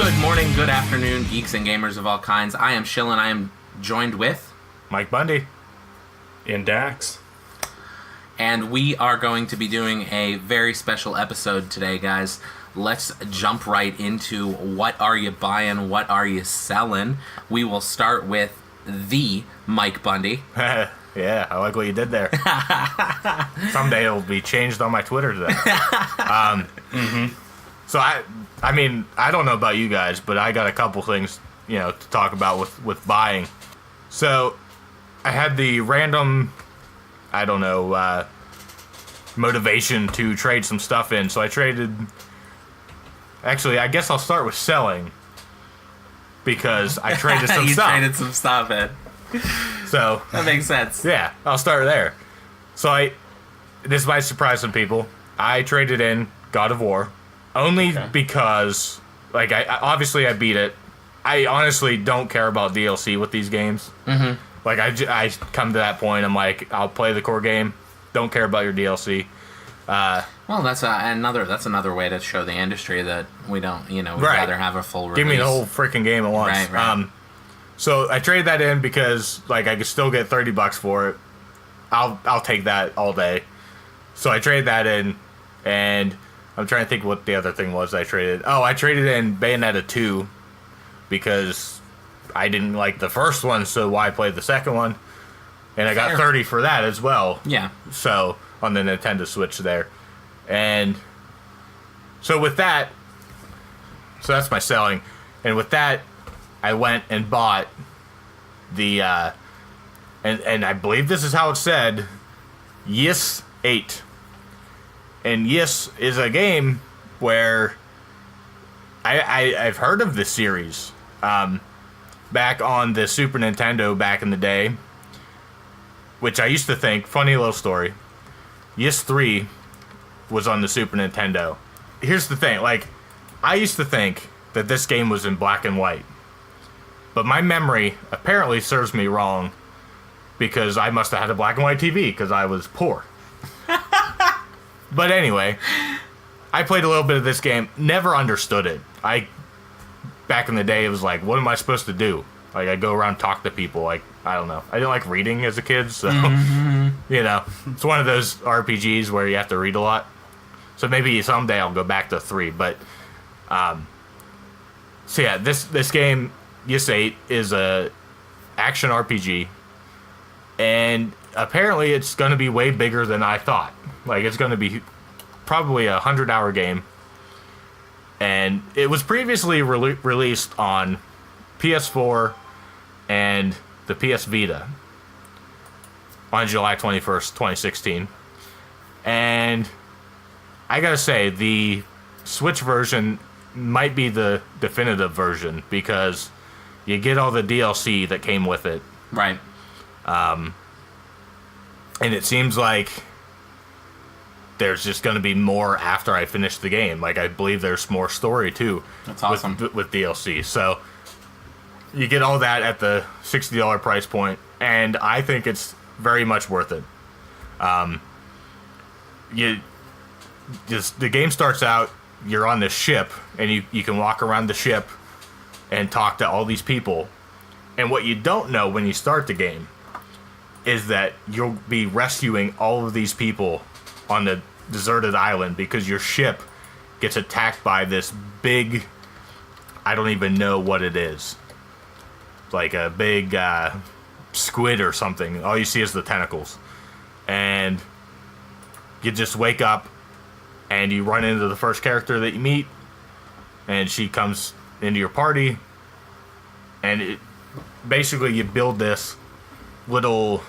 Good morning, good afternoon, geeks and gamers of all kinds. I am Shill, and I am joined with Mike Bundy and Dax. And we are going to be doing a very special episode today, guys. Let's jump right into what are you buying, what are you selling. We will start with the Mike Bundy. Yeah, I like what you did there. Someday it'll be changed on my Twitter today. So I mean, I don't know about you guys, but I got a couple things, to talk about with buying. So I had the random, motivation to trade some stuff in. So I traded. Actually, I guess I'll start with selling because I traded some stuff. You traded some stuff in. So that makes sense. Yeah, I'll start there. So this might surprise some people. I traded in God of War only because, I beat it. I honestly don't care about DLC with these games. Mm-hmm. I come to that point. I'm like, I'll play the core game. Don't care about your DLC. Well, that's another way to show the industry that we don't, we'd rather have a full release. Give me the whole freaking game at once. Right. So I traded that in because I could still get $30 for it. I'll take that all day. So I traded that in, and I'm trying to think what the other thing was I traded. Oh, I traded in Bayonetta 2 because I didn't like the first one, so why play the second one? And I got 30 for that as well. Yeah. So on the Nintendo Switch there. And so with that, so that's my selling. And with that, I went and bought the, and I believe this is how it's said, Ys 8. And Ys is a game where I've heard of this series. Back on the Super Nintendo back in the day, which I used to think, funny little story, Ys 3 was on the Super Nintendo. Here's the thing, I used to think that this game was in black and white. But my memory apparently serves me wrong because I must have had a black and white TV because I was poor. But anyway, I played a little bit of this game, never understood it. Back in the day, it was like, what am I supposed to do? I go around and talk to people. I don't know. I didn't like reading as a kid, so, it's one of those RPGs where you have to read a lot. So maybe someday I'll go back to 3, but, so yeah, this game, Ys 8, is a action RPG, and apparently it's going to be way bigger than I thought. It's going to be probably a 100-hour game. And it was previously released on PS4 and the PS Vita on July 21st, 2016. And I gotta say, the Switch version might be the definitive version because you get all the DLC that came with it. Right. And it seems like there's just going to be more after I finish the game. I believe there's more story, too. That's awesome. With DLC. So, you get all that at the $60 price point, and I think it's very much worth it. The game starts out, you're on this ship, and you can walk around the ship and talk to all these people. And what you don't know when you start the game is that you'll be rescuing all of these people on the deserted island because your ship gets attacked by this big, I don't even know what it is. Like a big squid or something. All you see is the tentacles. And you just wake up and you run into the first character that you meet, and she comes into your party, and basically you build this little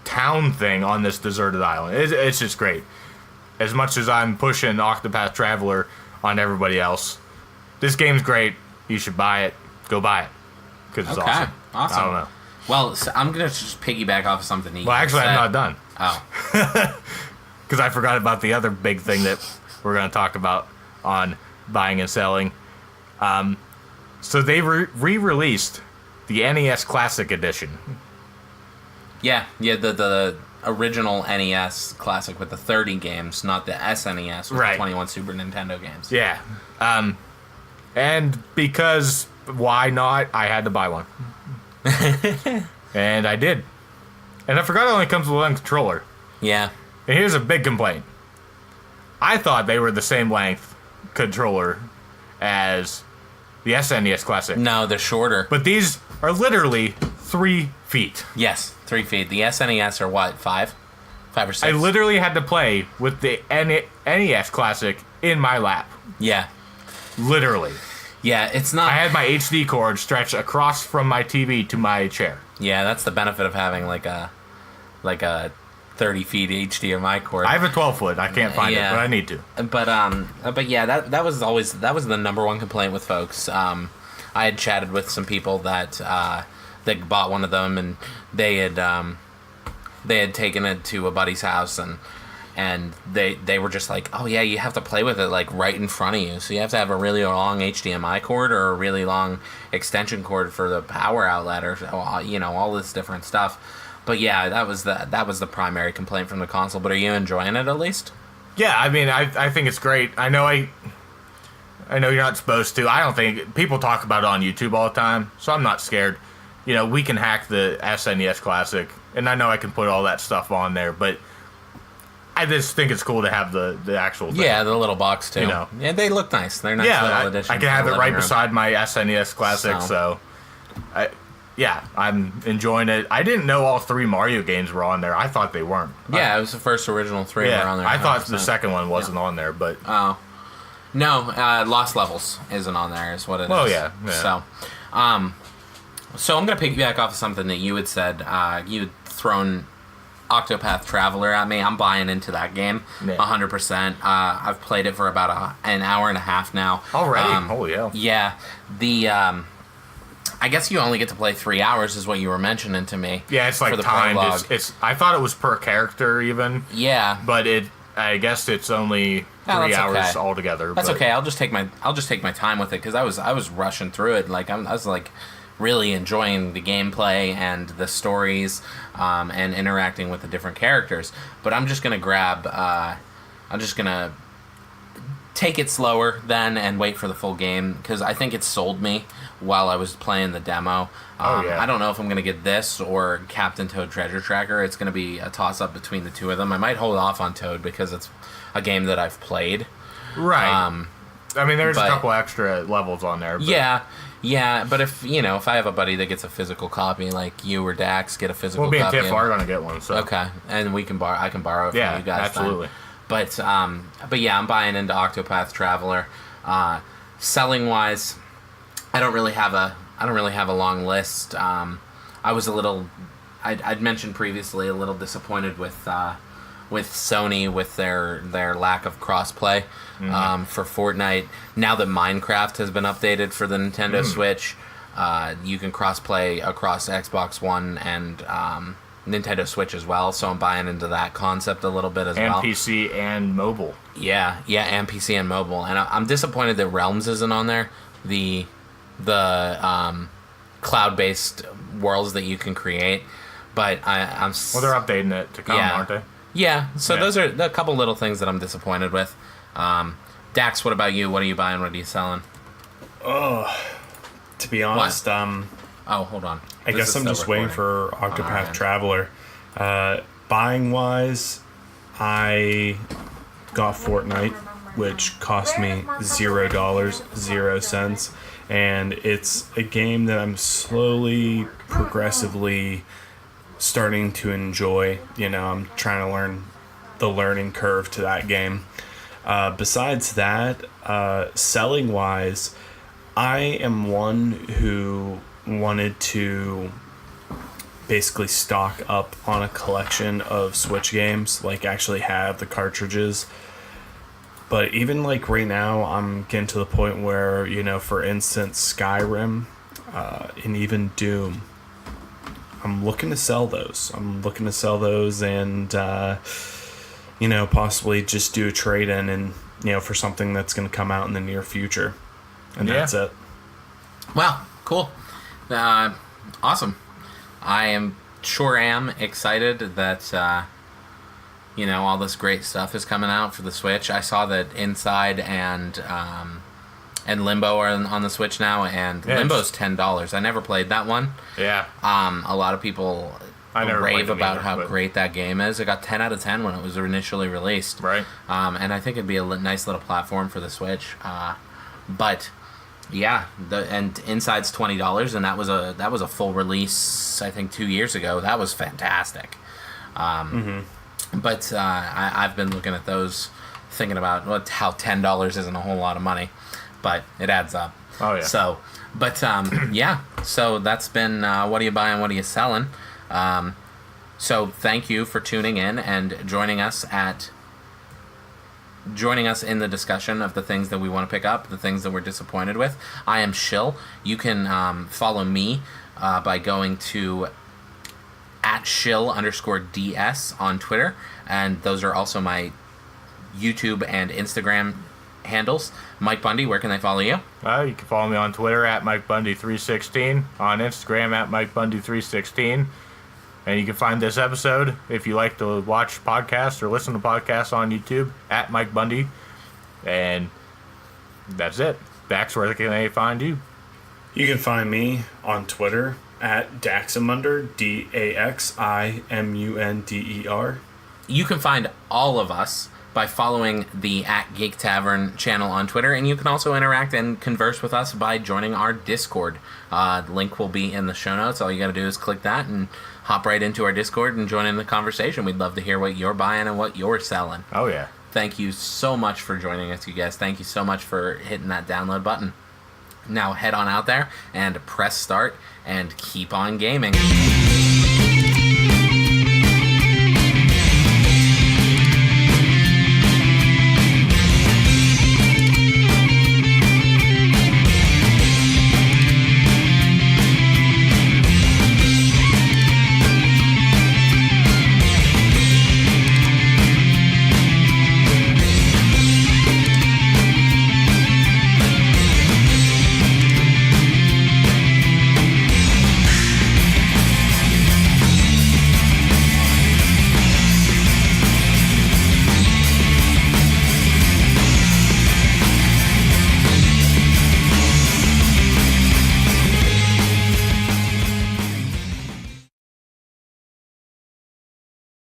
town thing on this deserted island. It's just great. As much as I'm pushing Octopath Traveler on everybody else, this game's great. You should buy it. Go buy it. Because it's awesome. Awesome. I don't know. Well, so I'm going to just piggyback off of something you Well, actually, said. I'm not done. Oh. Because I forgot about the other big thing that we're going to talk about on buying and selling. So they re-released the NES Classic Edition. Yeah, the original NES Classic with the 30 games, not the SNES with the 21 Super Nintendo games. Yeah. And because why not, I had to buy one. And I did. And I forgot it only comes with one controller. Yeah. And here's a big complaint. I thought they were the same length controller as the SNES Classic. No, they're shorter. But these are literally 3 feet. Yes, 3 feet. The SNES are what, 5? 5 or 6? I literally had to play with the NES Classic in my lap. Yeah. Literally. Yeah, it's not... I had my HD cord stretched across from my TV to my chair. Yeah, that's the benefit of having like a 30 feet HDMI cord. I have a 12-foot. I can't find it, but I need to. But yeah, that was the number one complaint with folks. I had chatted with some people that bought one of them, and they had taken it to a buddy's house, and they were just like, oh yeah, you have to play with it like right in front of you, so you have to have a really long HDMI cord or a really long extension cord for the power outlet, or all this different stuff. But yeah, that was the primary complaint from the console. But are you enjoying it at least? Yeah, I mean, I think it's great. I know you're not supposed to. I don't think people talk about it on YouTube all the time, so I'm not scared. We can hack the SNES Classic, and I know I can put all that stuff on there, but I just think it's cool to have the actual thing. Yeah, the little box too. Yeah, they look nice. They're nice little additions. I can have it right beside my SNES Classic, so I'm enjoying it. I didn't know all 3 Mario games were on there. I thought they weren't. Yeah, it was the first original 3 were on there. I thought the second one wasn't on there, but... Oh. No, Lost Levels isn't on there, is what it is. Oh, yeah. So I'm going to piggyback off of something that you had said. You had thrown Octopath Traveler at me. I'm buying into that game 100%. I've played it for about an hour and a half now. Already? Holy hell. Yeah. I guess you only get to play 3 hours, is what you were mentioning to me. Yeah, it's like timed. I thought it was per character even. Yeah. But I guess it's only 3 hours altogether. That's okay. I'll just take my time with it, because I was rushing through it. Like I was like really enjoying the gameplay and the stories, and interacting with the different characters. But I'm just gonna take it slower then and wait for the full game, because I think it sold me while I was playing the demo. I don't know if I'm going to get this or Captain Toad Treasure Tracker. It's going to be a toss-up between the two of them. I might hold off on Toad because it's a game that I've played. Right. I mean, there's a couple extra levels on there. But. Yeah, but if I have a buddy that gets a physical copy, like you or Dax get a physical copy. Well, me and Tiff are going to get one, so. Okay, and I can borrow it from you guys. Absolutely. But yeah, I'm buying into Octopath Traveler. Selling wise, I don't really have a long list. I was I'd mentioned previously a little disappointed with Sony with their lack of crossplay for Fortnite. Now that Minecraft has been updated for the Nintendo Switch, you can crossplay across Xbox One and Nintendo Switch as well, so I'm buying into that concept a little bit as well. And PC and mobile. Yeah, and PC and mobile. And I'm disappointed that Realms isn't on there. The cloud-based worlds that you can create. But I'm... Well, they're updating it to come, aren't they? Yeah, so those are a couple little things that I'm disappointed with. Dax, what about you? What are you buying? What are you selling? To be honest, Oh, hold on. I guess I'm just waiting for Octopath Traveler. Buying wise, I got Fortnite, which cost me $0, 0 cents, and it's a game that I'm slowly, progressively starting to enjoy. I'm trying to learn the learning curve to that game. Besides that, selling wise, I am one who wanted to basically stock up on a collection of Switch games, like actually have the cartridges. But even like right now, I'm getting to the point where, for instance, Skyrim and even Doom, I'm looking to sell those. And, possibly just do a trade-in and, for something that's going to come out in the near future. And that's it. Wow, cool. Awesome. I am excited that all this great stuff is coming out for the Switch. I saw that Inside and And Limbo are on the Switch now, and Yeah, Limbo's $10. I never played that one. Yeah. A lot of people I never played rave it about either, how but- great that game is. It got 10 out of 10 when it was initially released. Right. And I think it'd be a nice little platform for the Switch. But yeah, and Inside's $20, and that was a full release. I think 2 years ago. That was fantastic. But I've been looking at those, thinking about how $10 isn't a whole lot of money, but it adds up. Oh, yeah. So, but yeah. So that's been what are you buying? What are you selling? So thank you for tuning in and joining us in the discussion of the things that we want to pick up, the things that we're disappointed with. I am Shill. You can follow me by going to @Shill_DS on Twitter, and those are also my YouTube and Instagram handles. Mike Bundy, where can they follow you? You can follow me on Twitter @MikeBundy316, on Instagram @MikeBundy316. And you can find this episode, if you like to watch podcasts or listen to podcasts on YouTube, @MikeBundy. And that's it. Dax, where can they find you? You can find me on Twitter @Daximunder, DAXIMUNDER. You can find all of us by following the @Geek Tavern channel on Twitter, and you can also interact and converse with us by joining our Discord. The link will be in the show notes. All you got to do is click that and hop right into our Discord and join in the conversation. We'd love to hear what you're buying and what you're selling. Oh, yeah. Thank you so much for joining us, you guys. Thank you so much for hitting that download button. Now head on out there and press start and keep on gaming.